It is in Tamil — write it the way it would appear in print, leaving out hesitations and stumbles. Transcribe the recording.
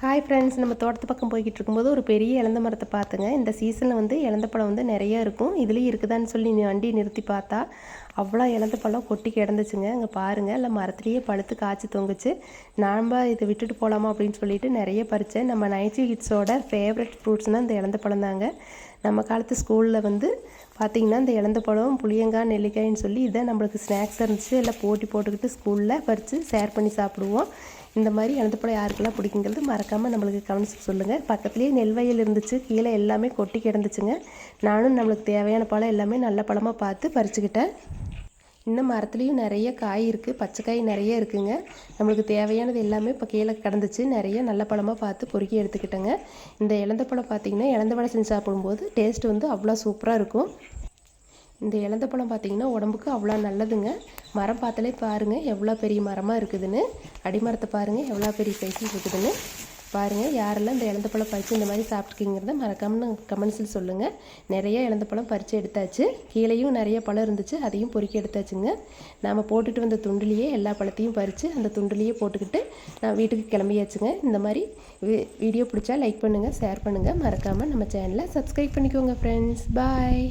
ஹாய் ஃப்ரெண்ட்ஸ், நம்ம தோட்டத்து பக்கம் போய்கிட்டு இருக்கும்போது ஒரு பெரிய இலந்த மரத்தை பார்த்துங்க. இந்த சீசனில் வந்து இலந்த பழம் வந்து நிறைய இருக்கும். இதுலேயும் இருக்குதான்னு சொல்லி வண்டி நிறுத்தி பார்த்தா அவ்வளோ இலந்த பழம் கொட்டி கிடந்துச்சுங்க. அங்கே பாருங்கள், இல்லை மரத்துலேயே பழுத்து காய்ச்சி தொங்குச்சு. நாம் இதை விட்டுட்டு போகலாமா அப்படின்னு சொல்லிட்டு நிறைய பறித்தேன். நம்ம 90 கிட்ஸோட ஃபேவரட் ஃப்ரூட்ஸ்னால் இந்த இலந்த பழம் தாங்க. நம்ம காலத்து ஸ்கூலில் வந்து பார்த்திங்கன்னா இந்த இலந்த பழம் புளியங்காய் நெல்லிக்காயின்னு சொல்லி இதை நம்மளுக்கு ஸ்நாக்ஸ் இருந்துச்சு. எல்லாம் போட்டி போட்டுக்கிட்டு ஸ்கூலில் பறித்து ஷேர் பண்ணி சாப்பிடுவோம். இந்த மாதிரி இலந்த பழம் யாருக்கெல்லாம் பிடிக்குங்கிறது மறக்காமல் நம்மளுக்கு கமெண்ட்ஸ் சொல்லுங்கள். பக்கத்துலேயே நெல் வயல் இருந்துச்சு, கீழே எல்லாமே கொட்டி கிடந்துச்சுங்க. நானும் நம்மளுக்கு தேவையான பழம் எல்லாமே நல்ல பழமாக பார்த்து பறிச்சுக்கிட்டேன். இன்னும் மரத்துலேயும் நிறைய காய் இருக்குது, பச்சை காய் நிறைய இருக்குங்க. நம்மளுக்கு தேவையானது எல்லாமே இப்போ கீழே கிடந்துச்சு. நிறைய நல்ல பழமாக பார்த்து பொறுக்கி எடுத்துக்கிட்டேங்க. இந்த இலந்த பழம் பார்த்திங்கன்னா இலந்த வடை செஞ்சு சாப்பிடும்போது டேஸ்ட் வந்து அவ்வளோ சூப்பராக இருக்கும். இந்த இலந்த பழம் பார்த்திங்கன்னா உடம்புக்கு அவ்வளோ நல்லதுங்க. மரம் பார்த்தாலே பாருங்கள் எவ்வளோ பெரிய மரமாக இருக்குதுன்னு. அடிமரத்தை பாருங்கள் எவ்வளோ பெரிய சைஸில் இருக்குதுன்னு பாருங்கள். யாரெல்லாம் இந்த இலந்த பழம் பறித்து இந்த மாதிரி சாப்பிட்ருக்கீங்கிறத மறக்காமல் கமெண்ட்ஸில் சொல்லுங்கள். நிறைய இலந்த பழம் பறித்து எடுத்தாச்சு. கீழேயும் நிறைய பழம் இருந்துச்சு, அதையும் பொறுக்கி எடுத்தாச்சுங்க. நாம் போட்டுட்டு வந்த துண்டுலேயே எல்லா பழத்தையும் பறித்து அந்த துண்டுலேயே போட்டுக்கிட்டு நான் வீட்டுக்கு கிளம்பியாச்சுங்க. இந்த மாதிரி வீடியோ பிடிச்சா லைக் பண்ணுங்கள், ஷேர் பண்ணுங்கள். மறக்காமல் நம்ம சேனலை சப்ஸ்கிரைப் பண்ணிக்கோங்க ஃப்ரெண்ட்ஸ். பாய்.